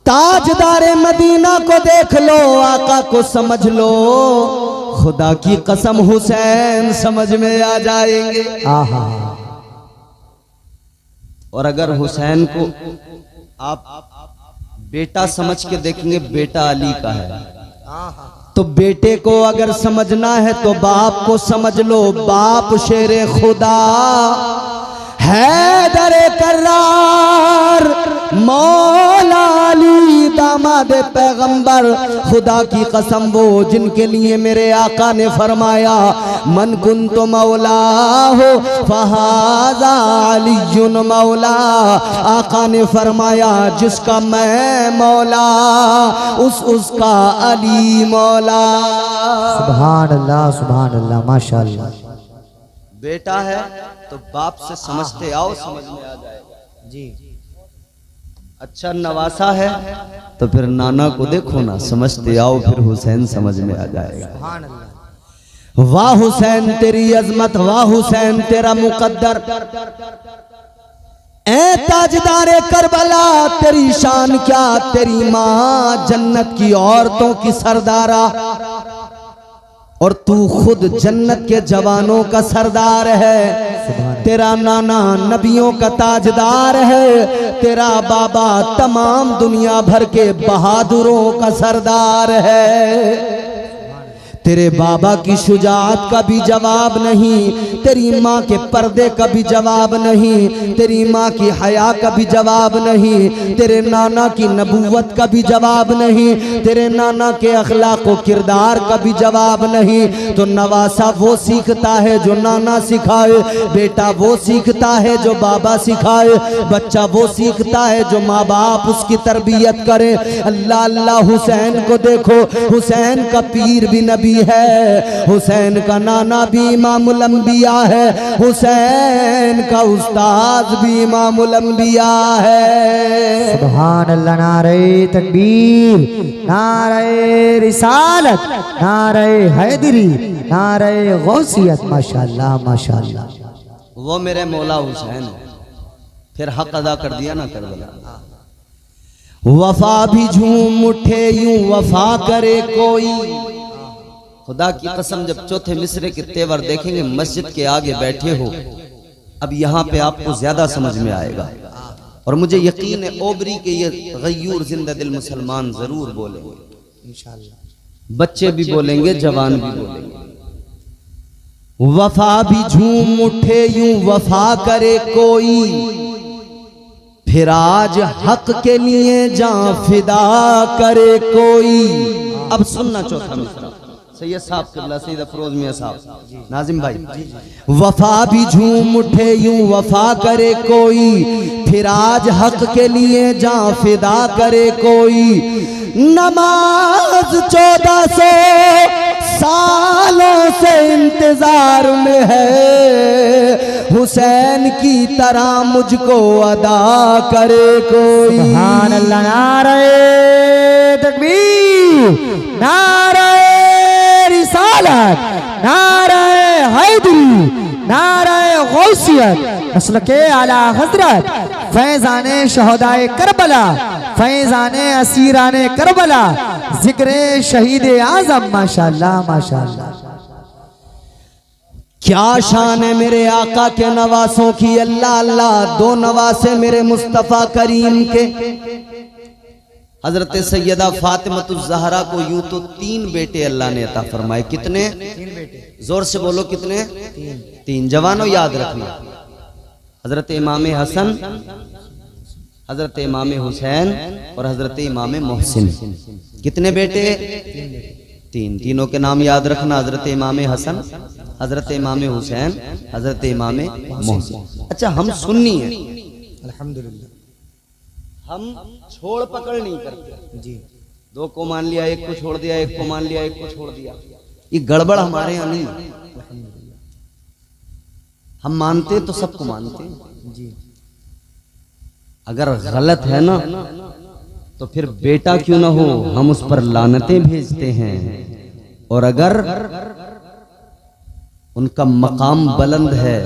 ताजदारे Medina को देख लो, आका को समझ लो, खुदा की कसम हुसैन समझ में आ जाएंगे। आहा। और अगर हुसैन को आप बेटा समझ के देखेंगे, बेटा अली का है, तो बेटे को अगर समझना है तो बाप को समझ लो, बाप शेरे खुदा हैदरे कर्रार मौला अली दामाद पैगंबर। खुदा की कसम वो जिनके लिए मेरे आका ने फरमाया मन कुंतु मौला हो फहाजा अलीयुन मौला। आका ने फरमाया जिसका मैं मौला उसका अली मौला। सुभान अल्लाह माशाअल्लाह। बेटा है तो बाप से समझते आओ, समझ में आ जाएगा जी। अच्छा नवासा है तो फिर नाना को देखो ना, समझते आओ, फिर हुसैन समझ में आ जाएगा। वाह हुसैन तेरी अजमत, वाह हुसैन तेरा मुकद्दर, ए ताजदारे करबला तेरी शान क्या, तेरी माँ जन्नत की औरतों की सरदारा और तू खुद जन्नत के जवानों का सरदार है। तेरा नाना नबियों का ताजदार है, तेरा बाबा तमाम दुनिया भर के बहादुरों का सरदार है। तेरे बाबा की शुजाअत का भी जवाब नहीं, तेरी माँ के पर्दे का भी जवाब नहीं, तेरी माँ की हया का भी जवाब नहीं, तेरे नाना की नबूवत का भी जवाब नहीं, तेरे नाना के अखलाक व किरदार का भी जवाब नहीं। तो नवासा वो सीखता है जो नाना सिखाए, बेटा वो सीखता है जो बाबा सिखाए, बच्चा वो सीखता है जो माँ बाप उसकी तरबियत करे। अल्लाह अल्लाह हुसैन को देखो, हुसैन का पीर भी नबी है, हुसैन का नाना भी इमामुल अंबिया है, हुसैन का उस्ताद भी इमामुल अंबिया है। सुभान अल्लाह। नारे तकबीर, नारे रिसालत, नारे हैदरी, नारे गौसियत। माशाअल्लाह माशाअल्लाह। वो मेरे मौला हुसैन है, फिर हक अदा कर दिया ना करबला। वफा भी झूम उठे यूं वफा करे कोई। खुदा की कसम जब चौथे मिसरे के तेवर देखेंगे, मस्जिद के आगे बैठे हो, अब यहाँ पे आपको ज्यादा समझ में आएगा। और मुझे यकीन है ओबरी के ये गयूर जिंदा दिल मुसलमान जरूर बोलेंगे इंशाअल्लाह, बच्चे भी बोलेंगे, जवान भी बोलेंगे। वफा भी झूम उठे यूं वफा करे कोई, फिर आज हक के लिए जान फिदा करे कोई। अब सुनना चौथा मिसरा, सैयद साहब किबला सैयद अफरोज मियां साहब, नाजिम भाई। वफा भी झूम उठे यूं वफा करे कोई, फिर आज हक के लिए जान फिदा करे कोई। नमाज 1400 सालों से इंतजार में है, हुसैन की तरह मुझको अदा करे कोई। सुभान अल्लाह। नारे तकबीर, नारे रिसालत, नारे हैदरी, नारे गौसियत। मसलके आला हजरत फैजाने शहदाए करबला, फैजाने असीराने करबला, जिक्रे शहीद आजम। माशाअल्लाह माशाअल्लाह। क्या शान है मेरे आका के नवासों की। अल्लाह अल्लाह। दो नवासे मेरे मुस्तफ़ा करीम के। हजरत सैयदा फातिमतुज ज़हरा को यूं तो 3 बेटे अल्लाह ने अता फरमाए। कितने? 3 बेटे। जोर से बोलो कितने? 3। जवानों याद रखना, हजरत इमाम हसन, हजरत इमाम हुसैन और हजरत इमाम मोहसिन। कितने बेटे? 3। तीनों के नाम याद रखना, हजरत इमाम हसन, हजरत इमाम हुसैन, हजरत इमाम मोहसिन। अच्छा हम सुन्नी हैं अल्हम्दुलिल्लाह, हम छोड़ पकड़ नहीं करते जी। 2 को मान लिया, 1 को छोड़ दिया, 1 को मान लिया, 1 को छोड़ दिया, ये गड़बड़ हमारे यहाँ नहीं। हम मानते तो सबको मानते जी। अगर गलत है ना तो फिर बेटा क्यों ना हो हम उस पर लानतें भेजते हैं, और अगर उनका मकाम बुलंद है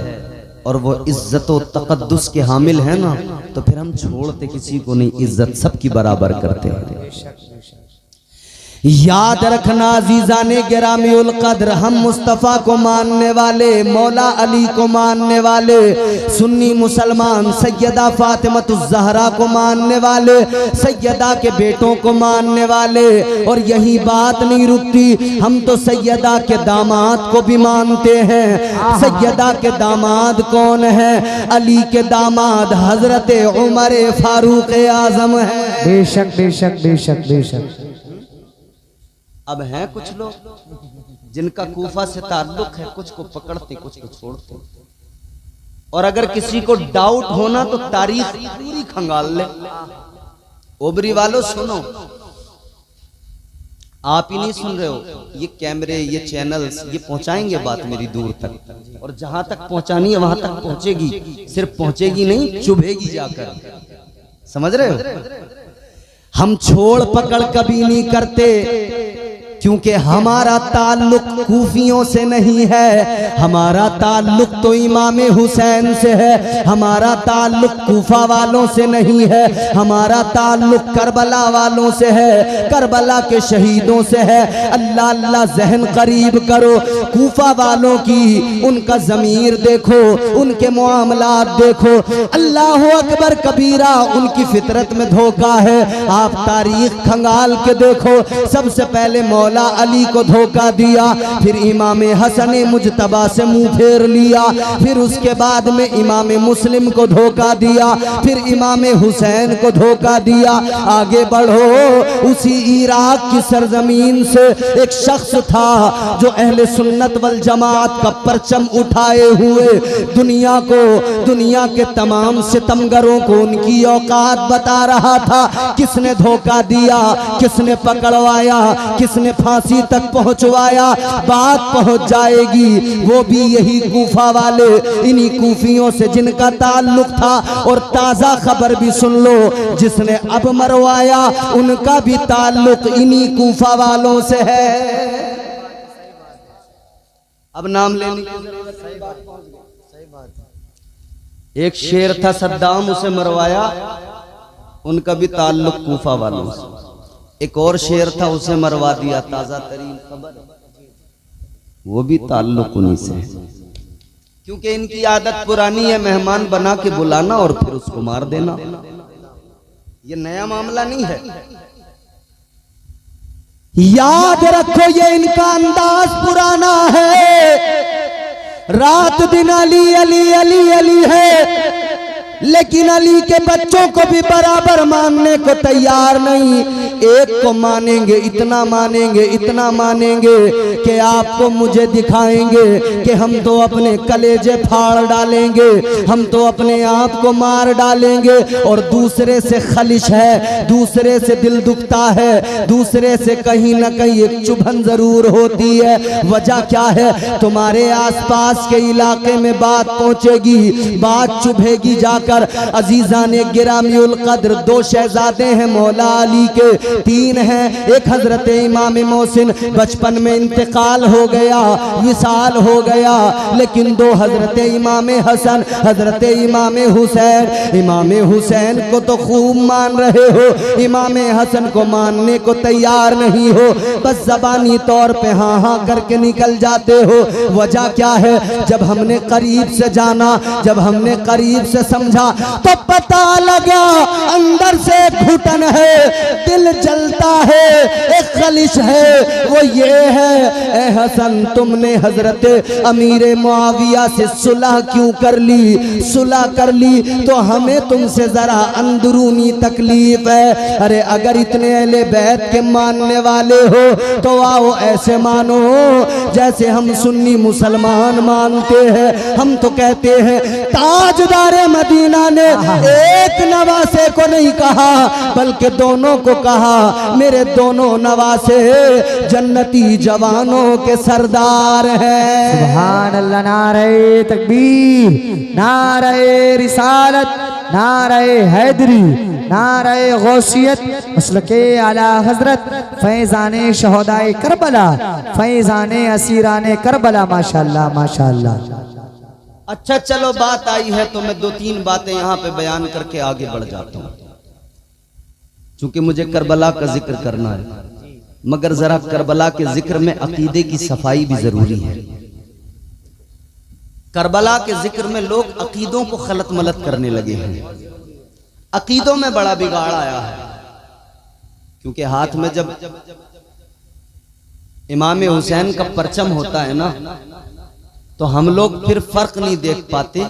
और वो इज्जत व तकद्दुस के हामिल है ना, तो फिर हम छोड़ते किसी को नहीं, इज्जत सबकी बराबर करते हैं। याद रखना अज़ीज़ाने गिरामीउल क़द्र, हम मुस्तफ़ा को मानने वाले, मौला अली को मानने वाले, सुन्नी मुसलमान सैयदा फातिमतुज़ ज़हरा को मानने वाले, सैयदा के बेटों को मानने वाले, और यही बात नहीं रुकती, हम तो सैयदा के दामाद को भी मानते हैं। सैयदा के दामाद कौन है? अली के दामाद हजरत उमर फारूक आजम है। बेशक बेशक बेशक बेशक। अब हैं कुछ लोग जिनका कूफा से ताल्लुक है, कुछ को पकड़ते कुछ को छोड़ते, और अगर किसी को डाउट होना तो तारीख पूरी खंगाल ले। ओबरी वालों सुनो, आप ही नहीं सुन रहे हो, ये कैमरे, ये चैनल्स, ये पहुंचाएंगे बात मेरी दूर तक, और जहां तक पहुंचानी है वहां तक पहुंचेगी। सिर्फ पहुंचेगी नहीं, चुभेगी जाकर। समझ रहे हो? हम छोड़ पकड़ कभी नहीं करते, क्योंकि हमारा ताल्लुक कूफियों से नहीं है, हमारा ताल्लुक तो इमाम हुसैन से है। हमारा ताल्लुक कूफा वालों से नहीं है, हमारा ताल्लुक करबला वालों से है, करबला के शहीदों से है। अल्लाह अल्लाह जहन करीब करो, कूफा वालों की उनका ज़मीर देखो, उनके मामलात देखो, अल्लाह अकबर कबीरा, उनकी फितरत में धोखा है। आप तारीख खंगाल के देखो, सबसे पहले मौला अली को धोखा दिया, फिर इमाम हसन मुजतबा से मुंह फेर लिया, फिर उसके बाद में इमाम मुस्लिम को धोखा दिया, फिर इमाम हुसैन को धोखा दिया। आगे बढ़ो, उसी इराक की सरजमीन से एक शख्स था जो अहले सुन्नत वल जमात का परचम उठाए हुए दुनिया को, दुनिया के तमाम सितमगरों को उनकी औकात बता रहा था। किसने धोखा दिया, किसने पकड़वाया, किसने फांसी तक पहुंचवाया, बात पहुंच जाएगी। वो भी यही कूफा वाले, इन्हीं कूफियों से जिनका ताल्लुक था। और ताजा खबर भी सुन लो, जिसने अब मरवाया उनका भी ताल्लुक इन्हीं कूफा वालों से है। अब नाम लेने सही बात। एक शेर था सद्दाम, उसे मरवाया, उनका भी ताल्लुक कूफा वालों से। एक और शेर था, उसे मरवा दिया, ताजा तरीन खबर, वो भी ताल्लुक उन्हीं से है। क्योंकि इनकी आदत पुरानी है, मेहमान बना के बुलाना और फिर उसको मार देना। ये नया मामला नहीं है। याद रखो, ये इनका अंदाज पुराना है। रात दिन अली अली अली अली है, लेकिन अली के बच्चों को भी बराबर मानने को तैयार नहीं। एक को मानेंगे, इतना मानेंगे, इतना मानेंगे कि आपको मुझे दिखाएंगे कि हम तो अपने कलेजे फाड़ डालेंगे, हम तो अपने आप को मार डालेंगे। और दूसरे से खलिश है, दूसरे से दिल दुखता है, दूसरे से कहीं ना कहीं एक चुभन जरूर होती है। वजह क्या है? तुम्हारे आसपास के इलाके में बात पहुंचेगी, बात चुभेगी जाकर। अजीजाने गिरामीउल क़द्र, दो शहजादे हैं मौला अली के, तीन हैं। एक हजरत इमाम मोहसिन, बचपन में इंतकाल हो गया, विसाल हो गया, लेकिन दो हजरत इमाम हसन, हजरत इमाम हुसैन। इमाम हुसैन को तो खूब मान रहे हो, इमाम हसन को मानने को तैयार नहीं हो, बस ज़बानी तौर पे हाँ हाँ करके निकल जाते हो। वजह क्या है? जब हमने करीब से जाना, जब हमने करीब से समझा, तो पता लगा अंदर से घुटन है, दिल जलता है, एक खलिश है। वो ये है, ए हसन, तुमने हजरत अमीर मुआविया से सुलह क्यों कर ली? सुलह कर ली तो हमें तुमसे जरा अंदरूनी तकलीफ है। अरे अगर इतने अहले बैत के मानने वाले हो तो आओ ऐसे मानो जैसे हम सुन्नी मुसलमान मानते हैं। हम तो कहते हैं ताजदारे मदीना ने एक नवासे को नहीं कहा, बल्कि दोनों को कहा, मेरे दोनों नवासे जन्नती जवानों के सरदार हैं। सुभान अल्लाह। नारे तकबीर, नारे रिसालत, नारे हैदरी, नारे गौसियत, मसलके आला हजरत फैजाने शहदाए करबला, फैजाने असीराने करबला। माशाअल्लाह माशाअल्लाह। अच्छा चलो बात आई है तो मैं 2-3 बातें यहां पे बयान करके आगे बढ़ जाता हूं, चूंकि मुझे करबला का जिक्र करना है। मगर जरा करबला के जिक्र में अकीदे की सफाई भी जरूरी है। करबला के जिक्र में लोग अकीदों को खलत मलत करने लगे हैं, अकीदों में बड़ा बिगाड़ आया है। क्योंकि हाथ में जब इमाम हुसैन का परचम होता है ना, तो हम लोग फिर फर्क नहीं देख पाते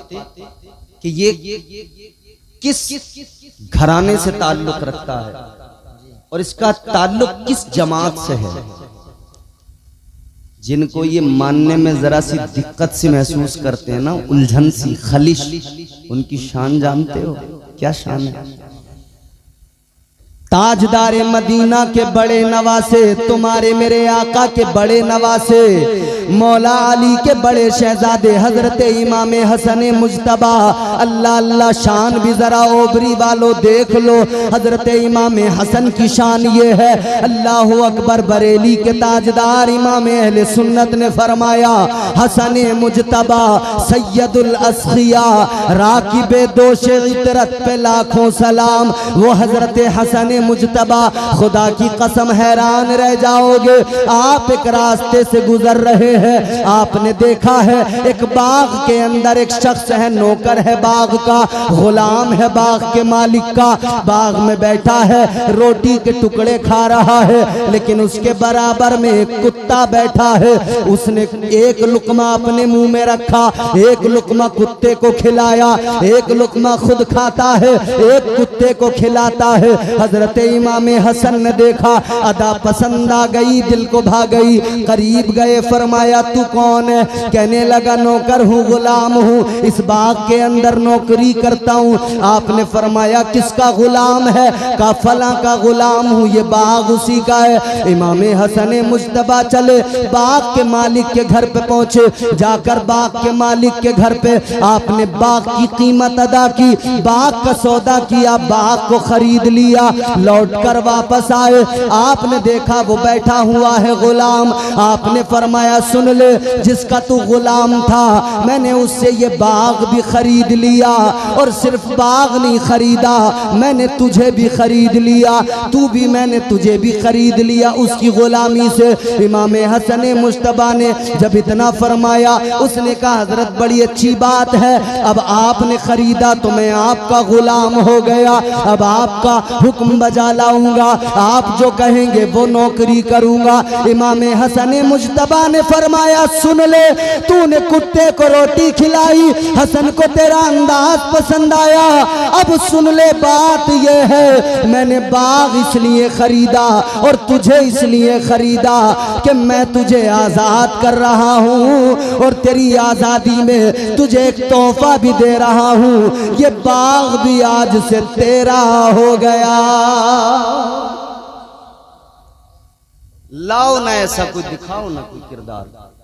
कि ये किस घराने से ताल्लुक रखता है और इसका ताल्लुक किस जमात से है। जिनको ये मानने में जरा सी दिक्कत सी महसूस करते हैं ना, उलझन सी, खलिश, उनकी शान जानते हो क्या शान है? ताजदारे मदीना के बड़े नवासे, तुम्हारे मेरे आका के बड़े नवासे, मौला अली के बड़े शहजादे हजरत इमाम हसन मुज्तबा। अल्लाह अल्लाह, शान भी जरा ओबरी वालों देख लो। हजरत इमाम हसन की शान ये है, अल्लाह अकबर। बरेली के ताजदार इमाम अहले सुन्नत ने फरमाया, हसन मुज्तबा सैयदुल अस्खिया, राकिबे दोषे इतरत पे लाखों सलाम। वो हजरत हसन मुज्तबा, खुदा की कसम हैरान रह जाओगे। आप एक रास्ते से गुजर रहे हैं, आपने देखा है एक बाग के अंदर एक शख्स है, नौकर है बाग का, गुलाम है बाग के मालिक का। बाग में बैठा है, रोटी के टुकड़े खा रहा है, लेकिन उसके बराबर में एक कुत्ता बैठा है। उसने एक लुकमा अपने मुंह में रखा, एक लुकमा कुत्ते को खिलाया, एक लुकमा खुद खाता है, एक कुत्ते को खिलाता है। हजरत इमाम हसन ने देखा, अदा पसंद आ गई, दिल को भा गई। करीब गए, फरमाया तू कौन है? कहने लगा नौकर हूँ, गुलाम हूँ, इस बाग के अंदर नौकरी करता हूँ। आपने फरमाया किसका गुलाम है? का फला का गुलाम हूँ, ये बाग उसी का है। इमाम हसन मुज्तबा चले, बाग के मालिक के घर पे पहुंचे। जाकर बाग के मालिक के घर पे आपने बाग की कीमत अदा की, बाग का सौदा किया, बाग को खरीद लिया। लौटकर वापस आए, आपने देखा वो बैठा हुआ है गुलाम। आपने फरमाया सुन ले, जिसका तू गुलाम था मैंने उससे ये बाग भी खरीद लिया, और सिर्फ बाग नहीं खरीदा, मैंने तुझे भी खरीद लिया, तू भी मैंने तुझे भी खरीद लिया उसकी गुलामी से। इमाम हसन मुज्तबा ने जब इतना फरमाया, उसने कहा हजरत बड़ी अच्छी बात है, अब आपने खरीदा तो मैं आपका गुलाम हो गया, अब आपका हुक्म बजा लाऊंगा, आप जो कहेंगे वो नौकरी करूंगा। इमाम हसन मुज्तबा ने फरमाया सुन ले, तूने कुत्ते को रोटी खिलाई, हसन को तेरा अंदाज पसंद आया, अब सुन ले बात ये है, मैंने बाग इसलिए खरीदा और तुझे इसलिए खरीदा कि मैं तुझे आजाद कर रहा हूँ, और तेरी आजादी में तुझे एक तोहफा भी दे रहा हूँ, ये बाग भी आज से तेरा हो गया। लाओ ना ऐसा कुछ दिखाओ ना कोई किरदार।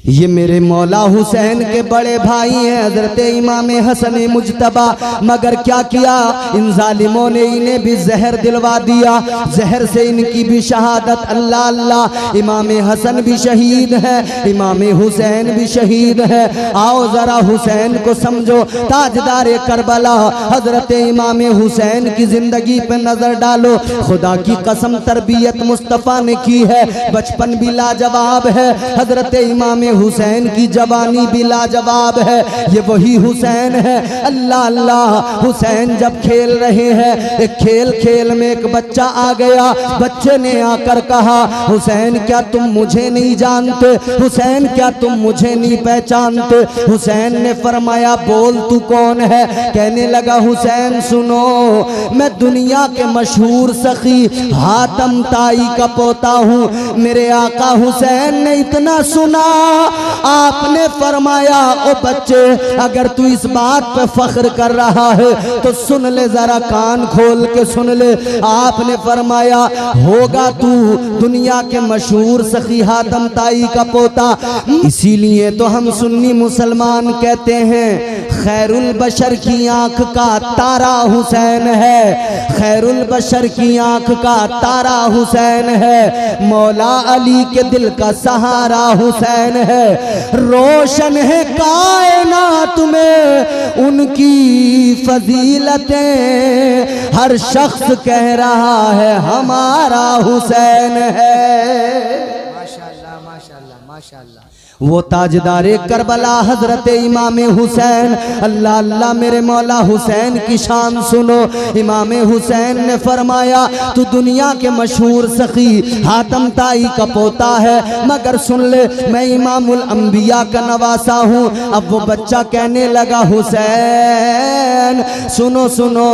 ये मेरे मौला हुसैन के बड़े भाई हैं हजरत इमाम हसन मुज्तबा, मगर क्या किया इन जालिमों ने, इन्हें भी जहर दिलवा दिया, जहर से इनकी भी शहादत। अल्लाह अल्लाह, इमाम हसन भी शहीद है, इमाम हुसैन भी शहीद है। आओ जरा हुसैन को समझो, ताजदार करबला हजरत इमाम हुसैन की जिंदगी पे नजर डालो। खुदा की कसम तरबियत मुस्तफ़ा ने की है, बचपन भी लाजवाब है, हजरत इमाम हुसैन की जवानी भी लाजवाब है। ये वही हुसैन है, अल्लाह अल्लाह। हुसैन जब खेल रहे हैं, एक खेल खेल में एक बच्चा आ गया, बच्चे ने आकर कहा हुसैन क्या तुम मुझे नहीं जानते, हुसैन क्या तुम मुझे नहीं पहचानते? हुसैन ने फरमाया बोल तू कौन है? कहने लगा हुसैन सुनो, मैं दुनिया के मशहूर सखी हातम ताई का पोता हूँ। मेरे आका हुसैन ने इतना सुना, आपने फरमाया ओ बच्चे, अगर तू इस बात पे फख्र कर रहा है तो सुन ले, जरा कान खोल के सुन ले। आपने फरमाया होगा तू दुनिया के मशहूर सखी हातम ताई का पोता, इसीलिए तो हम सुन्नी मुसलमान कहते हैं खैरुल बशर की आंख का तारा हुसैन है, खैरुल बशर की आंख का तारा हुसैन है, मौला अली के दिल का सहारा हुसैन है। है, रोशन है कायनात में उनकी फजीलतें, हर शख्स कह रहा है हमारा हुसैन है। माशाअल्लाह माशाअल्लाह माशाअल्लाह। वो ताजदारे करबला हजरत इमाम हुसैन, अल्लाह अल्लाह मेरे मौला हुसैन की शान सुनो। इमाम हुसैन ने फरमाया तू दुनिया के मशहूर सखी हातम ताई का पोता है, मगर सुन ले मैं इमामुल अंबिया का नवासा हूँ। अब वो बच्चा कहने लगा हुसैन सुनो सुनो,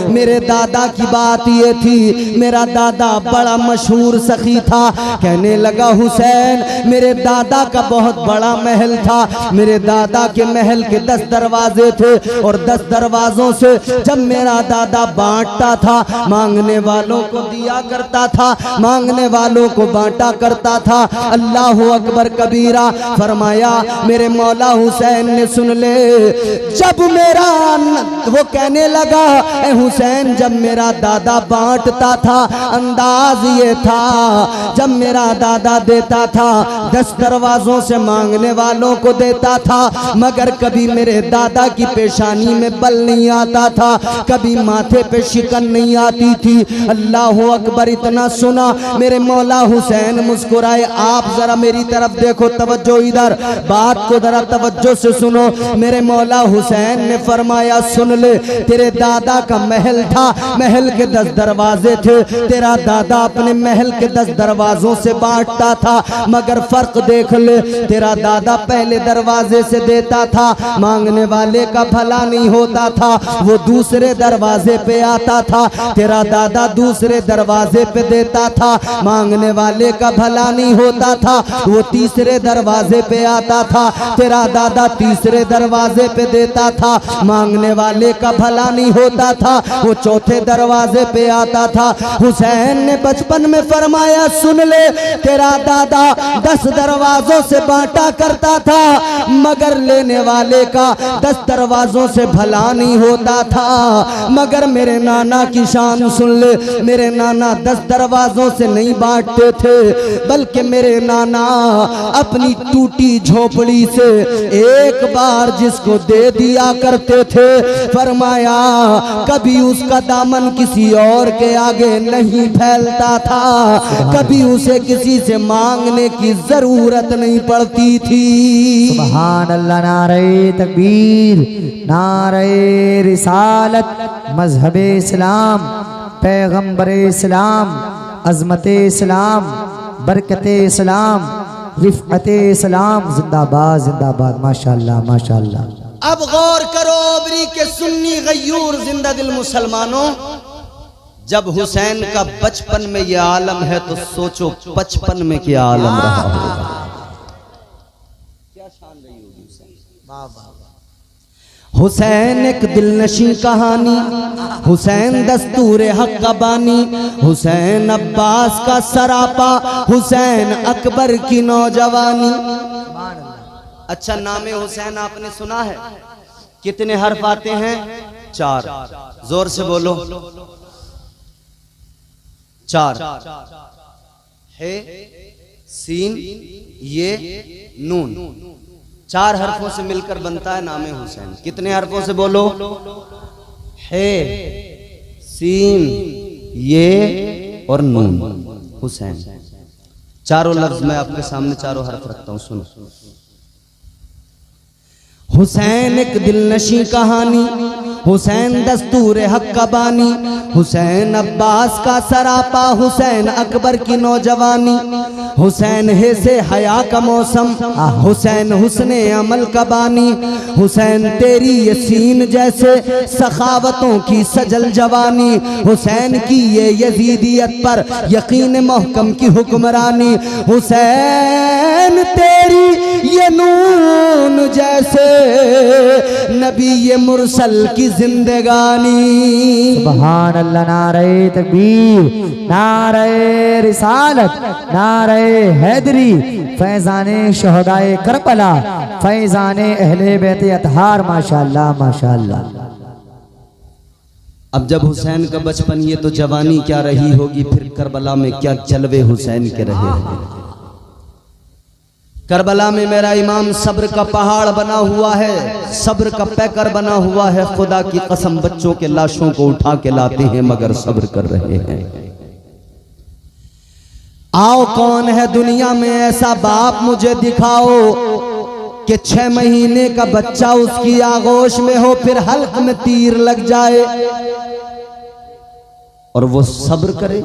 मेरे दादा की बात ये थी, मेरा दादा बड़ा मशहूर सखी था। कहने लगा हुसैन मेरे दादा का बहुत बड़ा महल था, मेरे दादा के महल के 10 दरवाजे थे और 10 दरवाजों से जब मेरा दादा बांटता था, मांगने वालों को दिया करता था, मांगने वालों को बांटा करता था। अल्लाह अकबर कबीरा। फरमाया मेरे मौला हुसैन ने सुन ले, जब मेरा वो कहने लगा ए हुसैन जब मेरा दादा बांटता था अंदाज ये था, जब मेरा दादा देता था 10 दरवाजों से मांगने वालों को देता था, मगर कभी मेरे दादा की पेशानी में बल नहीं आता था, कभी माथे पे शिकन नहीं आती थी। अल्लाह अकबर। इतना सुना मेरे मौला हुसैन मुस्कुराए। आप जरा मेरी तरफ देखो, तवज्जो इधर, बात को जरा तवज्जो से सुनो। मेरे मौला हुसैन ने फरमाया सुन ले, तेरे दादा का महल था, महल के 10 दरवाजे थे, तेरा दादा अपने महल के 10 दरवाजों से बांटता था, मगर फर्क देख ले, तेरा दादा पहले दरवाजे से देता था, मांगने वाले का भला नहीं होता था, वो दूसरे दरवाजे पे आता था। तेरा दादा दूसरे दरवाजे पे देता था, मांगने वाले का भला नहीं होता था, वो तीसरे दरवाजे पे आता था। तेरा दादा तीसरे दरवाजे पे देता था, मांगने वाले का भला नहीं होता था, वो चौथे दरवाजे पे आता था। हुसैन ने बचपन में फरमाया सुन ले, तेरा दादा 10 दरवाजों से बांटा करता था, मगर लेने वाले का 10 दरवाजों से भला नहीं होता था। मगर मेरे नाना की शान सुन ले, मेरे नाना 10 दरवाजों से नहीं बांटते थे, बल्कि मेरे नाना अपनी टूटी झोपड़ी से एक बार जिसको दे दिया करते थे, फरमाया कभी उसका दामन किसी और के आगे नहीं फैलता था, कभी उसे किसी से मांगने की जरूरत नहीं पड़ती थी। सुभान अल्लाह। नारे तकबीर, नारे रिसालत, मजहबे इस्लाम, पैगंबरे इस्लाम, अजमते इस्लाम, बरकते इस्लाम, रिफ़अते इस्लाम, जिंदाबाद जिंदाबाद। माशाअल्लाह माशाअल्लाह। अब गौर करो ओबरी के सुन्नी गयूर जिंदा दिल मुसलमानों, जब हुसैन का बचपन में यह आलम है तो सोचो 55 में क्या आलम रहा होगा, क्या शान रही होगी हुसैन। हुसैन एक दिलनशी कहानी, हुसैन दस्तूरे हक का बानी, हुसैन अब्बास का सरापा, हुसैन अकबर की नौजवानी। अच्छा नाम हुसैन आपने सुना है? कितने हर्फ आते हैं? 4। जोर से बोलो। 4 है, सीन, ये, नून, 4 हरफों से मिलकर बनता है नाम हुसैन। कितने हरफों से बोलो? है, सीन, ये और नून, हुसैन। चारों लफ्ज मैं आपके सामने चारों हरफ रखता हूं, सुनो। हुसैन एक दिलनशी कहानी, हुसैन दस्तूर हक का बानी, हुसैन अब्बास का सरापा, हुसैन अकबर की नौजवानी, हुसैन है से हया का मौसम, हुसैन हुस्ने अमल का बानी, हुसैन तेरी यसीन जैसे सखावतों की सजल जवानी, हुसैन की ये यजीदियत पर यकीन महकम की हुक्मरानी, हुसैन तेरी ये नून जैसे नबी ये मुरसल की जिंदगानी। सुभान अल्लाह। नारे तकबीर, नारे रिसालत, नारे हैदरी, फैजाने शहदाए करबला, फैजाने अहले बैत अतहार। माशाअल्लाह माशाअल्लाह। अब जब हुसैन का बचपन ये तो जवानी क्या रही होगी, फिर करबला में क्या जलवे हुसैन के रहे हैं। करबला में मेरा इमाम सब्र का पहाड़ बना हुआ है, सब्र का पैकर बना हुआ है। खुदा की कसम बच्चों के लाशों को उठा के लाते हैं मगर सब्र कर रहे हैं। आओ कौन है दुनिया में ऐसा बाप मुझे दिखाओ कि 6 महीने का बच्चा उसकी आगोश में हो, फिर हल्क में तीर लग जाए और वो सब्र करे।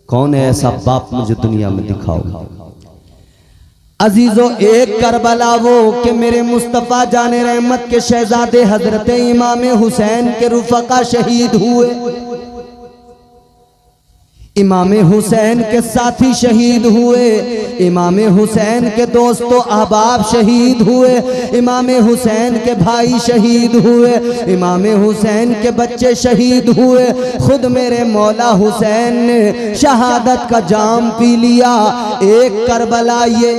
कौन है ऐसा बाप मुझे दुनिया में दिखाओ। अजीजों एक करबला वो कि मेरे मुस्तफ़ा जाने रहमत के शहजादे हजरत इमाम हुसैन के रुफका शहीद हुए, इमाम हुसैन के साथी शहीद हुए, इमाम हुसैन के दोस्तों अहबाब शहीद हुए, इमाम हुसैन के भाई शहीद हुए, इमाम हुसैन के बच्चे शहीद हुए। खुद मेरे मौला हुसैन ने शहादत का जाम पी लिया। एक करबला ये,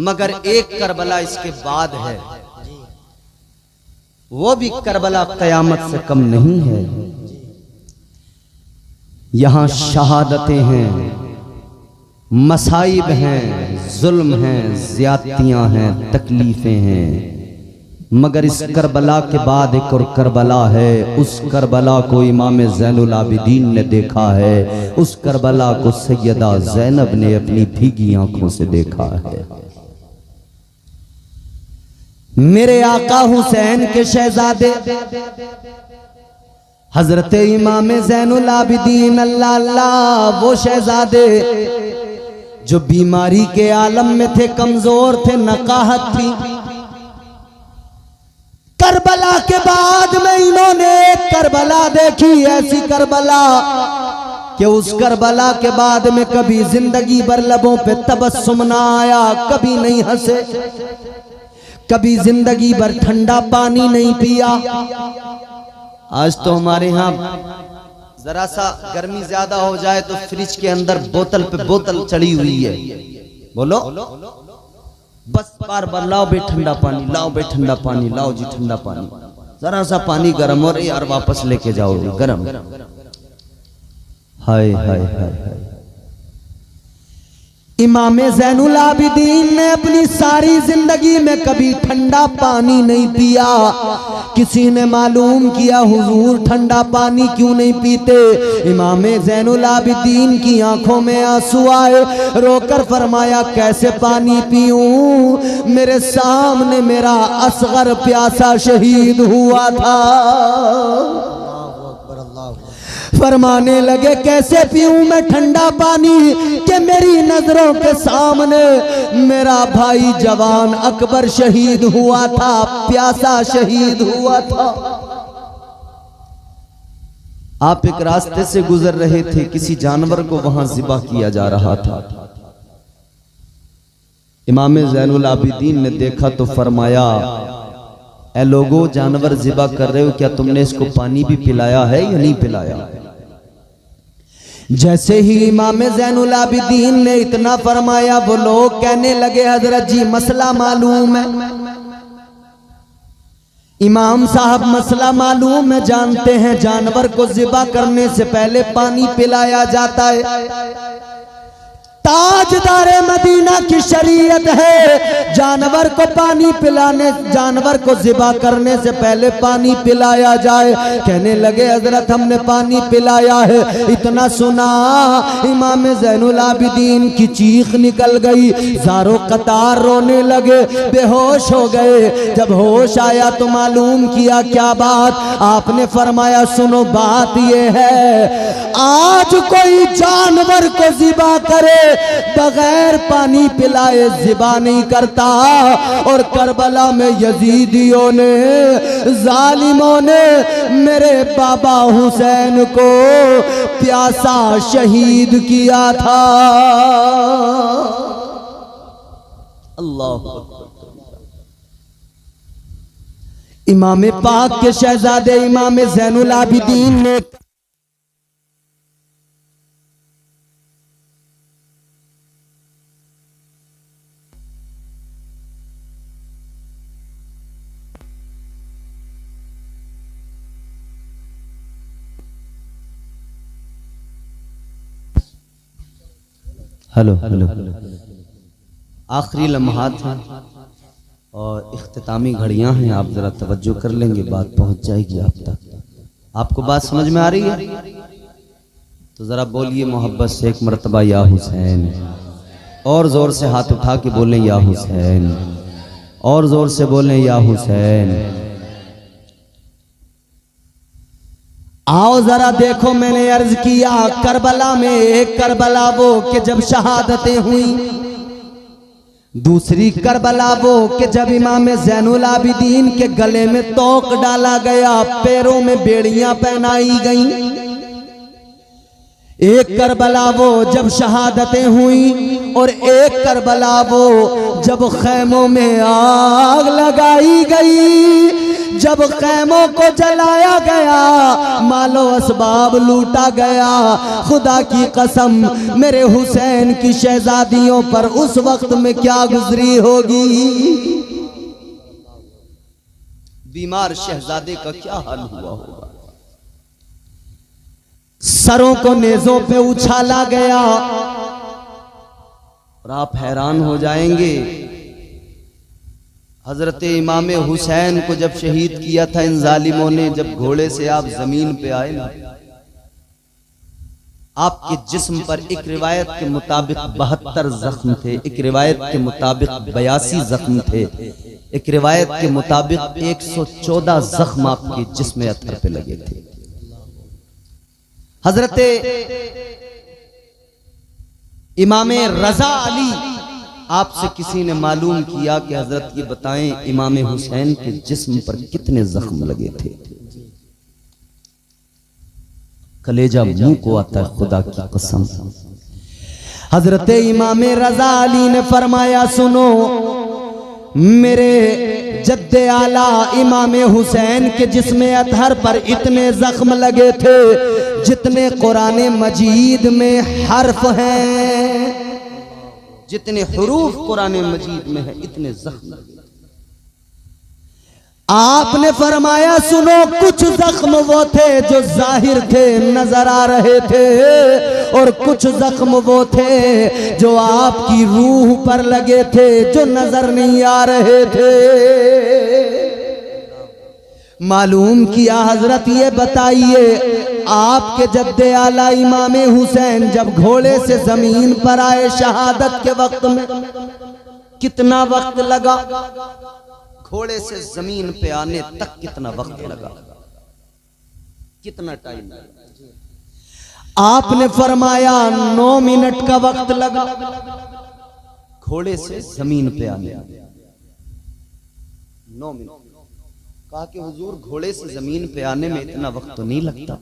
मगर एक करबला इसके बाद है, वो भी करबला कयामत से कम नहीं है। यहां शहादतें हैं, मसाइब हैं, जुल्म हैं, ज्यादतियां हैं, तकलीफें हैं, मगर इस करबला के बाद एक और करबला है। उस करबला को इमाम ज़ैनुल आबिदीन ने देखा है, उस करबला को सैयदा ज़ैनब ने अपनी भीगी आंखों से देखा है। मेरे आका हुसैन के शहजादे हजरत इमाम ज़ैनुल आबिदीन अल्लाह अल्लाह, वो शहजादे जो बीमारी के आलम में थे, कमजोर थे, नकाहत थी। करबला के बाद में इन्होंने एक करबला देखी, ऐसी करबला कि उस करबला के बाद में कभी जिंदगी भर लबों पे तबस्सुम ना आया, कभी नहीं हंसे, कभी जिंदगी भर ठंडा पानी नहीं पिया। आज तो हमारे यहाँ जरा सा गर्मी ज्यादा हो जाए तो फ्रिज के अंदर बोतल पे बोतल चढ़ी हुई है, बोलो बस बार बार लाओ बे ठंडा पानी, लाओ बे ठंडा पानी, लाओ जी ठंडा पानी। जरा सा पानी गर्म हो रही यार, वापस लेके जाओ गर्म। हाय हाय हाय हाय। इमाम ज़ैनुल आबिदीन ने अपनी सारी जिंदगी में कभी ठंडा पानी नहीं पिया। किसी ने मालूम किया हुजूर ठंडा पानी क्यों नहीं पीते? इमाम ज़ैनुल आबिदीन की आंखों में आंसू आए, रोकर फरमाया कैसे पानी पीऊं, मेरे सामने मेरा असगर प्यासा शहीद हुआ था। फरमाने लगे कैसे पीऊं मैं ठंडा पानी कि मेरी नजरों के सामने मेरा भाई जवान अकबर शहीद हुआ था, प्यासा शहीद हुआ था। आप एक रास्ते से गुजर रहे थे, किसी जानवर को वहां ज़िबा किया जा रहा था। इमाम ज़ैनुल आबिदीन ने देखा तो फरमाया ए लोगों, जानवर ज़िबा कर रहे हो, क्या तुमने इसको पानी भी पिलाया है या नहीं पिलाया? जैसे ही इमाम ज़ैनुल आबिदीन ने इतना फरमाया, वो लोग कहने लगे हजरत जी मसला मालूम है। इमाम साहब मसला मालूम है, जानते हैं जानवर को ज़िबा करने से पहले पानी पिलाया जाता है। ताजदारे मदीना की शरीयत है, जानवर को पानी पिलाने, जानवर को ज़िबा करने से पहले पानी पिलाया जाए। कहने लगे हजरत हमने पानी पिलाया है। इतना सुना इमाम ज़ैनुल आबिदीन की चीख निकल गई, ज़ारो कतार रोने लगे, बेहोश हो गए। जब होश आया तो मालूम किया क्या बात, आपने फरमाया सुनो बात ये है, आज कोई जानवर को ज़िबा करे बगैर पानी पिलाए ज़िबा नहीं करता। और करबला में यजीदियों ने, जालिमों ने मेरे बाबा हुसैन को प्यासा शहीद किया था। अल्लाह इमाम पाक के शहजादे इमाम ज़ैनुल आबिदीन ने हेलो हेलो। आखिरी लम्हात हैं और इख्तितामी घड़ियां हैं, आप जरा तवज्जो कर लेंगे, बात पहुंच जाएगी आप तक। आपको बात समझ में आ रही है तो जरा बोलिए मोहब्बत से एक मर्तबा या हुसैन, और जोर से हाथ उठा के बोलें या हुसैन, और जोर से बोलें या हुसैन। आओ जरा देखो, मैंने अर्ज किया करबला में एक करबला वो कि जब शहादतें हुई, दूसरी करबला वो कि जब इमाम ज़ैनुल आबिदीन के गले में तोक डाला गया, पैरों में बेड़ियां पहनाई गईं। एक करबला वो जब शहादतें हुई और एक करबला वो जब खैमों में आग लगाई गई, जब खैमों को जलाया गया, मालो असबाब लूटा गया। खुदा की कसम मेरे हुसैन की शहजादियों पर उस वक्त में क्या गुजरी होगी। बीमार शहजादे का क्या हाल हुआ होगा। सरों को नेज़ों पे उछाला गया और आप हैरान हो जाएंगे, हजरत इमाम हुसैन को जब शहीद किया था इन जालिमों ने, जब घोड़े से आप जमीन पे आए ना, आपके जिस्म पर एक रिवायत के मुताबिक 72 जख्म थे, एक रिवायत के मुताबिक 82 जख्म थे, एक रिवायत के मुताबिक 114 जख्म आपके जिस्म अत्थर पे लगे थे। हजरत इमाम रजा अली, आपसे किसी ने मालूम किया कि हजरत ये बताएं इमाम हुसैन के जिस्म पर कितने जख्म लगे थे। कलेजा मुंह को आता है खुदा की कसम। हजरत इमाम रजा अली ने फरमाया, सुनो, मेरे जद्दे आला इमाम हुसैन के जिस्म अतहर पर इतने जख्म लगे थे जितने कुरान मजीद में हर्फ हैं, जितने हुरूफ कुरान मजीद में है इतने जख्म। आपने फरमाया, सुनो, कुछ जख्म वो थे जो जाहिर थे, नजर आ रहे थे, और कुछ जख्म वो थे जो आपकी रूह पर लगे थे, जो नजर नहीं आ रहे थे। मालूम किया, हजरत ये बताइए, आपके जद्दे आला इमाम हुसैन जब घोड़े से जमीन पर आए शहादत के वक्त में कितना वक्त लगा? घोड़े से जमीन पे आने तक कितना वक्त लगा? कितना टाइम? आपने फरमाया 9 मिनट का वक्त लगा घोड़े से जमीन पे आने। 9 मिनट। कहा कि हुजूर घोड़े से जमीन पे आने में इतना वक्त तो नहीं लगता,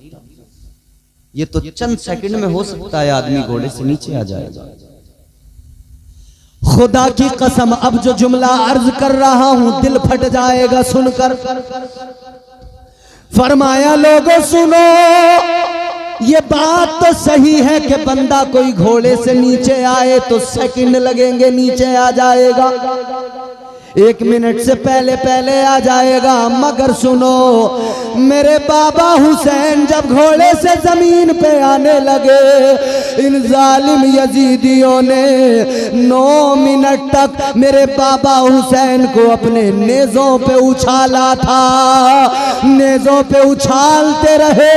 ये तो चंद सेकंड में हो सकता है आदमी घोड़े से नीचे आ जाएगा। खुदा की कसम, अब जो जुमला अर्ज कर रहा हूं दिल फट जाएगा सुनकर। फरमाया, लोगों सुनो, ये बात तो सही है कि बंदा कोई घोड़े से नीचे आए तो सेकंड लगेंगे, नीचे आ जाएगा, 1 मिनट से पहले पहले आ जाएगा। मगर सुनो, मेरे बाबा हुसैन जब घोड़े से जमीन पे आने लगे, इन जालिम यजीदियों ने 9 मिनट तक मेरे बाबा हुसैन को अपने नेज़ों पे उछाला था। नेज़ों पे उछालते रहे,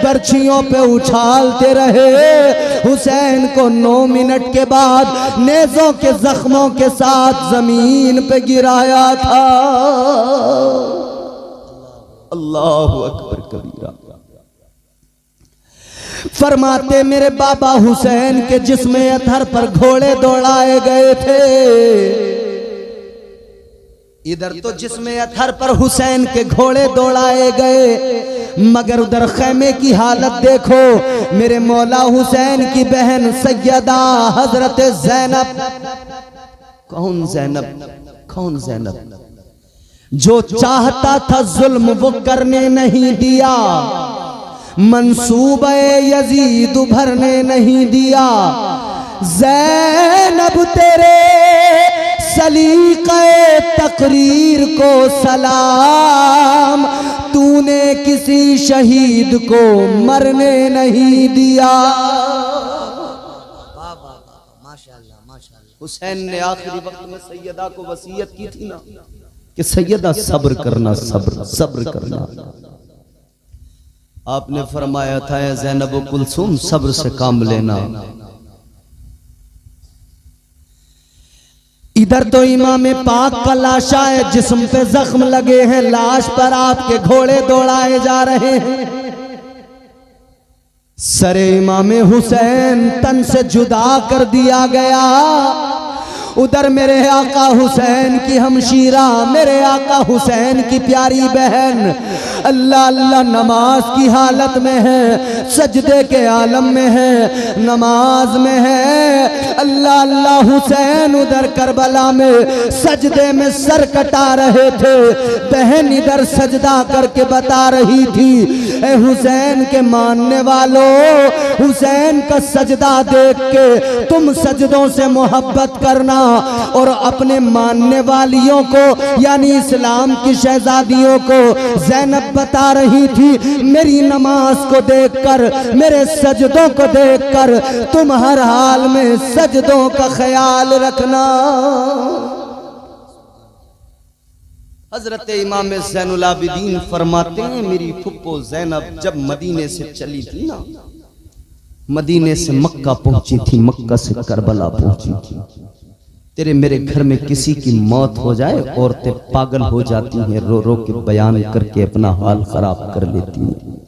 बर्छियों पे उछालते रहे। हुसैन को 9 मिनट के बाद नेज़ों के जख्मों के साथ जमीन पे गिराया था। अल्लाहु अकबर कबीरा। फरमाते, मेरे बाबा हुसैन के जिस्म अतहर पर घोड़े दौड़ाए गए थे। इधर तो जिस्म अतहर पर हुसैन के घोड़े दौड़ाए गए, मगर उधर खैमे की हालत देखो। मेरे मौला हुसैन की बहन सैयदा हजरत ज़ैनब। कौन ज़ैनब? कौन ज़ैनब? जो चाहता था जुल्म वो करने नहीं दिया, मंसूबे यजीद भरने नहीं दिया। ज़ैनब तेरे सलीक़े तकरीर को सलाम, तूने किसी शहीद को मरने नहीं दिया। हुसैन ने आखिरी वक्त में सैयदा को वसीयत की थी ना कि सैयदा सब्र करना, सब्र सब्र करना। आपने फरमाया था ज़ैनब कुलसूम सब्र से काम लेना। इधर तो इमाम पाक का लाशा है, जिस्म पे जख्म लगे हैं, लाश पर आपके घोड़े दौड़ाए जा रहे हैं। सरे इमाम हुसैन तन से जुदा कर दिया गया। उधर मेरे आका हुसैन की हमशीरा, मेरे आका हुसैन की प्यारी बहन अल्लाह अल्लाह नमाज की हालत में है, सजदे के आलम में है, नमाज में है। अल्लाह अल्लाह हुसैन उधर करबला में सजदे में सर कटा रहे थे। बहन इधर सजदा करके बता रही थी, ए हुसैन के मानने वालों, हुसैन का सजदा देख के तुम सजदों से मोहब्बत करना। और अपने मानने वालियों को यानी इस्लाम की शहजादियों को ज़ैनब बता रही थी, मेरी नमाज को देखकर, मेरे सजदों को देखकर तुम हर हाल में सजदों का ख्याल रखना। हजरत इमाम ज़ैनुल आबिदीन फरमाते हैं, मेरी फुप्पो ज़ैनब जब मदीने से चली थी ना, मदीने से मक्का पहुंची थी, मक्का से करबला पहुंची थी। तेरे मेरे घर में किसी की मौत हो जाए, औरतें पागल हो जाती हैं, रो रो के बयान करके अपना हाल खराब कर लेती हैं।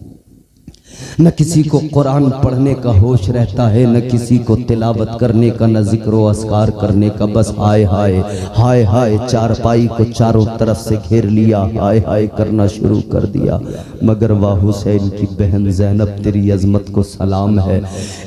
न किसी को कुरान पढ़ने का होश रहता है, न किसी को तिलावत करने का, न जिक्र अस्कार करने का। बस हाय हाय हाय हाय, चारपाई को चारों तरफ से घेर लिया, हाय हाय करना शुरू कर दिया। मगर वाह हुसैन की बहन ज़ैनब, तेरी अजमत को सलाम है।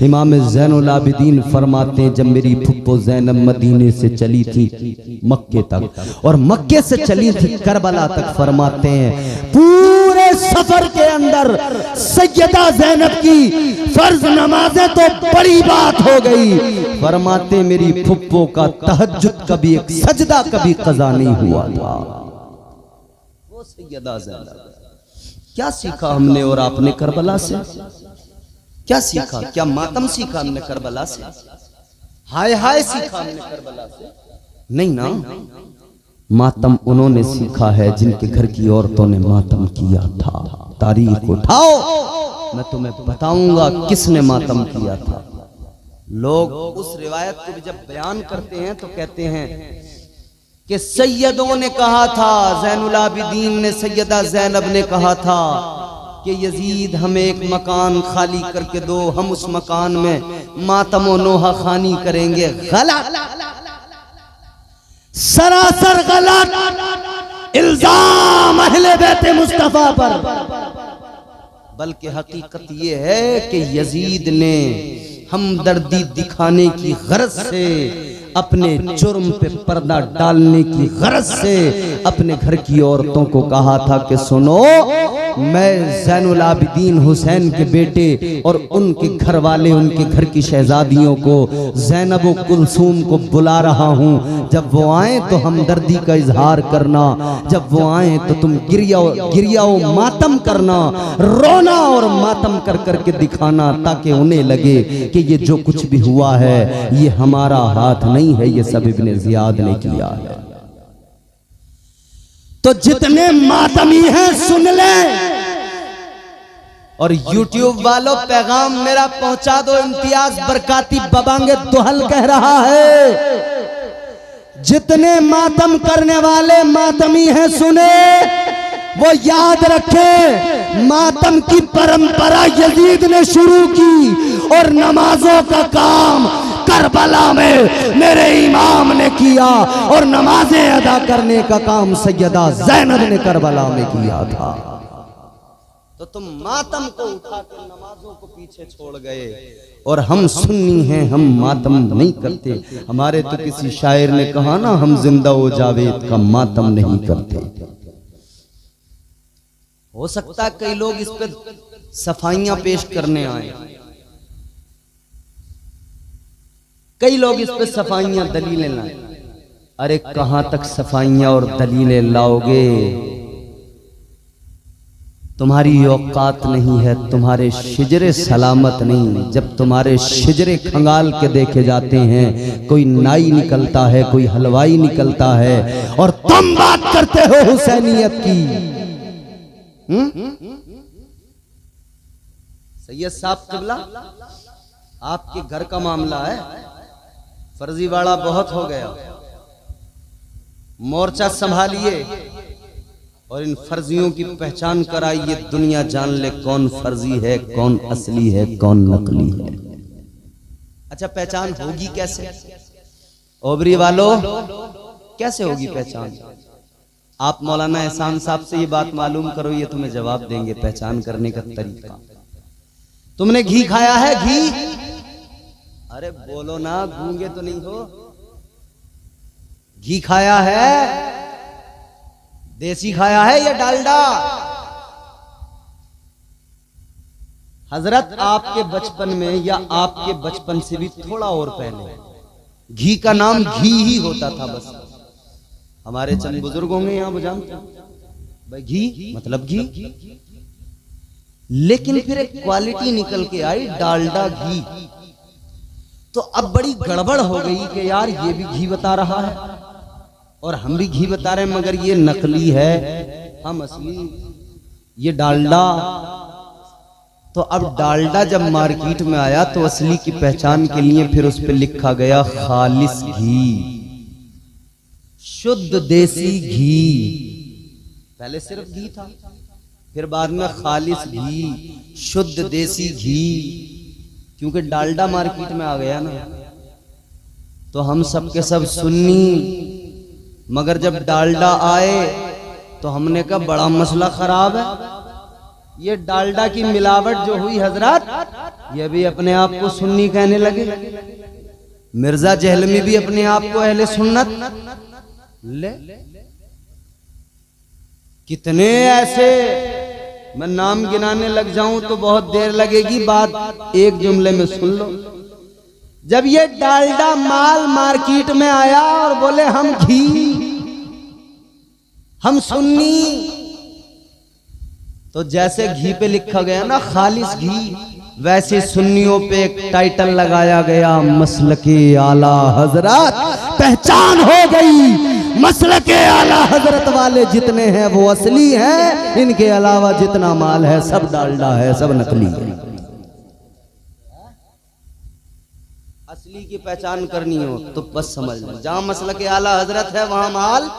इमाम ज़ैनुल आबिदीन फरमाते हैं, जब मेरी फुप्पो ज़ैनब मदीने से चली थी मक्के तक, और मक्के से चली थी करबला तक, फरमाते हैं पूरे सफर के अंदर सैयदा ज़ैनब की फर्ज नमाजें तो बड़ी बात हो गई। फरमाते मेरी फुप्पो का तहज्जुद कभी एक सजदा कभी कज़ा नहीं हुआ था। वो सैयदा ज़ैनब, क्या सीखा हमने और आपने करबला से? क्या सीखा? क्या मातम सीखा हमने करबला से? हाय हाय सीखा हमने करबला से? नहीं ना, मातम उन्होंने सीखा है जिनके घर की औरतों ने मातम किया था। तारीख उठाओ, मैं तुम्हें बताऊंगा किसने मातम किया था। लोग उस रिवायत को भी जब बयान करते हैं तो कहते हैं कि सैयदों ने कहा था, ज़ैनुल आबिदीन ने, सैयदा ज़ैनब ने कहा था कि यजीद हमें एक मकान खाली करके दो, हम उस मकान में मातम व नोहा खानी करेंगे। गलत, सरासर गलत इल्जाम अहले बैत मुस्तफा पर। बल्कि हकीकत ये है कि यजीद ने हमदर्दी दिखाने की गरज से, अपने जुर्म पे पर्दा डालने की गरज से अपने घर की औरतों को कहा था कि सुनो, मैं ज़ैनुल आबिदीन हुसैन के बेटे और उनके घर वाले, उनके घर की शहजादियों को, ज़ैनब व कुलसूम को बुला रहा हूँ। जब वो आए तो हमदर्दी का इजहार करना, जब वो आए तो तुम गिरिया व मातम करना, रोना और मातम कर करके दिखाना, ताकि उन्हें लगे कि ये जो कुछ भी हुआ है ये हमारा हाथ नहीं है, ये सब इब्ने ज़ियाद ने किया है। तो जितने मातमी हैं सुन लें, और YouTube वालों पैगाम मेरा पहुंचा दो। इम्तियाज बरकाती बबांगे दोहल कह रहा है, जितने मातम करने वाले मातमी हैं सुने, वो याद रखें मातम की परंपरा यजीद ने शुरू की, और नमाजों का काम करबला में मेरे इमाम ने किया, और नमाजें अदा करने का काम सैयदा ज़ैनब ने करबला में किया था। तो तुम मातम को उठा कर नमाजों को पीछे छोड़ गए, और हम सुन्नी हैं, हम मातम नहीं करते। हमारे तो किसी शायर ने कहा ना, हम जिंदा ओ जावेद का मातम नहीं करते। हो सकता है कई लोग इस पर सफाइयां पेश करने आए, कई लोग इस पे सफाइयां दलीलें लाए। अरे कहां तक सफाइयां और दलीलें लाओगे? तुम्हारी औकात नहीं है, तुम्हारे शिजरे सलामत नहीं। जब तुम्हारे शिजरे खंगाल के देखे जाते हैं, कोई नाई निकलता है, कोई हलवाई निकलता है, और तुम बात करते हो हुसैनियत की। सैयद साहब किबला, आपके घर का मामला है, फर्जीवाड़ा बहुत हो गया, मोर्चा संभालिए और इन फर्जियों की पहचान कराइए। दुनिया जान ले कौन फर्जी है, कौन असली है, कौन नकली है। अच्छा, पहचान होगी कैसे? ओबरी वालों, कैसे होगी पहचान? आप मौलाना एहसान साहब से ये बात मालूम करो, ये तुम्हें जवाब देंगे पहचान करने का तरीका। तुमने घी खाया है? घी, अरे बोलो ना, गूंगे तो नहीं हो। घी खाया है? देसी खाया है या डालडा? हजरत आपके बचपन में या आपके बचपन से भी थोड़ा और पहले घी का नाम घी ही होता था बस। हमारे चंद बुजुर्ग होंगे यहाँ, वो जानते हैं भाई घी मतलब घी। लेकिन फिर एक क्वालिटी निकल के आई, डालडा घी। तो अब बड़ी गड़बड़ हो गई कि यार ये भी घी बता रहा है और हम भी घी बता रहे हैं, मगर ये नकली है, हम असली, ये डालडा। तो अब डालडा जब मार्केट में आया तो असली की पहचान के लिए फिर उस पर लिखा गया खालिस घी, शुद्ध देसी घी। पहले सिर्फ घी था, फिर बाद में खालिस घी, शुद्ध देसी घी, क्योंकि डालडा मार्केट में आ गया ना। तो हम सब के सब सुन्नी, मगर जब डालडा आए तो हमने कहा बड़ा मसला खराब है। ये डालडा की मिलावट जो हुई हजरत, ये भी अपने आप को सुन्नी कहने लगे। मिर्जा जहलमी भी अपने आप को अहले सुन्नत। ले कितने ऐसे, मैं नाम गिनाने लग जाऊं तो बहुत देर लगेगी, बात एक जुमले में सुन लो। जब ये डालडा माल मार्केट में आया और बोले हम घी, हम सुन्नी, तो जैसे घी पे लिखा गया ना खालिस घी, वैसे सुन्नियों पे एक टाइटल लगाया गया, मसलके आला हजरत। पहचान हो गई, मसलके आला हजरत वाले जितने हैं वो असली हैं, इनके अलावा जितना माल है सब डालडा है, सब नकली है। असली की पहचान करनी हो तो बस समझ लो, जहां मसलके आला हजरत है वहां माल।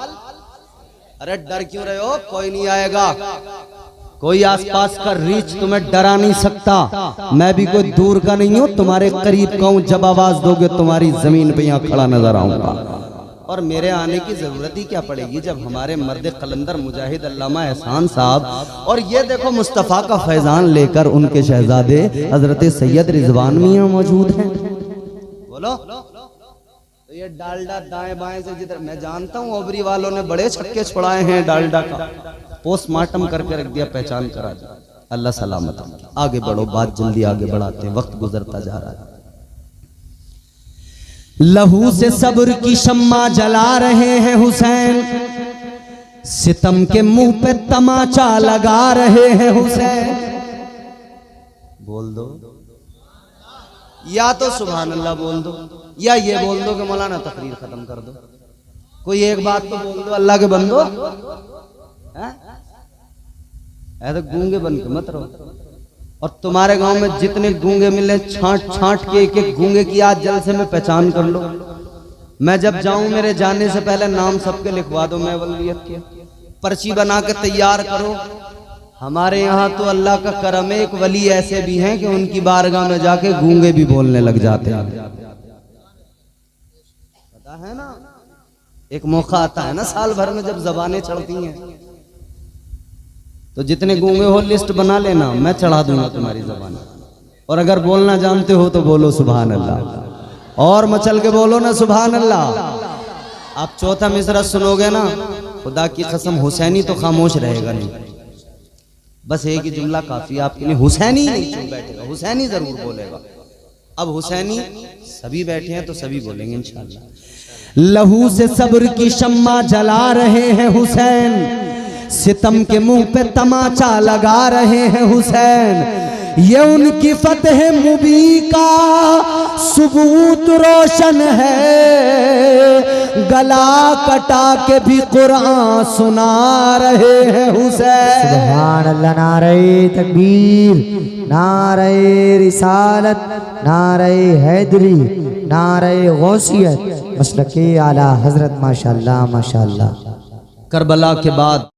अरे डर क्यों रहे हो, कोई नहीं आएगा, कोई आसपास का रीच तुम्हें डरा नहीं सकता। मैं भी कोई दूर का नहीं हूं, तुम्हारे करीब का हूं। जब आवाज दोगे तुम्हारी जमीन पे यहां खड़ा नजर आऊंगा। और मेरे आने की जरूरत ही क्या पड़ेगी जब हमारे मर्द कलंदर मुजाहिद अल्लामा एहसान साहब, और ये देखो मुस्तफ़ा का फैजान लेकर उनके शहजादे हजरत सैयद रिजवान मियां मौजूद हैं। बोलो, तो ये डालडा दाएं बाएं से जिधर, मैं जानता हूँ ओबरी वालों ने बड़े छक्के छुड़ाए हैं डालडा का, पोस्टमार्टम करके रख दिया, पहचान करा दिया। अल्लाह सलामत। आगे बढ़ो, बात जल्दी आगे बढ़ाते हैं, वक्त गुजरता जा रहा है। लहू से सब्र की शम्मा जला रहे हैं हुसैन, सितम के मुंह पे तमाचा लगा रहे हैं हुसैन। बोल दो, या तो सुभान अल्लाह बोल दो, या ये बोल दो कि मौलाना तकरीर खत्म कर दो। कोई एक बात तो बोल दो, अल्लाह के बंदो। ऐसे गूंगे बन के मत रहो। और तुम्हारे गांव में जितने गूंगे मिले, छांट छांट के एक एक गूंगे की आज जल से मैं पहचान कर लो। मैं जब जाऊं, मेरे जाने से पहले नाम सबके लिखवा दो, मैं वलीयत के पर्ची बना के तैयार करो। हमारे यहाँ तो अल्लाह का करम है, एक वली ऐसे भी हैं कि उनकी बारगाह में जाके गूंगे भी बोलने लग जाते हैं। पता है ना, एक मौका आता है ना साल भर में जब जबानें चढ़ती हैं, तो जितने गूंगे हो लिस्ट बना लेना, मैं चढ़ा दूंगा तुम्हारी जबान। और अगर बोलना जानते हो तो बोलो सुभान अल्लाह, और मचल के बोलो ना सुभान अल्लाह। आप चौथा मिसरा सुनोगे ना, खुदा की कसम हुसैनी तो खामोश रहेगा नहीं, बस एक ही जुमला काफी आपके लिए। हुसैनी नहीं चुप बैठेगा, हुसैनी जरूर बोलेगा। अब हुसैनी सभी बैठे हैं तो सभी बोलेंगे इंशाअल्लाह। लहू से सब्र की शम्मा जला रहे हैं हुसैन, सितम के मुंह पे तमाचा लगा रहे हैं हुसैन। ये उनकी फतह मुबी का सबूत रोशन है, गला कटा के भी कुरान सुना रहे हैं हुसैन। सुभान अल्लाह, नारे तकबीर, नारे रिसालत, नारे हैदरी, नारे गौसियत, मसलके आला हजरत, माशाअल्लाह माशाअल्लाह। करबला के बाद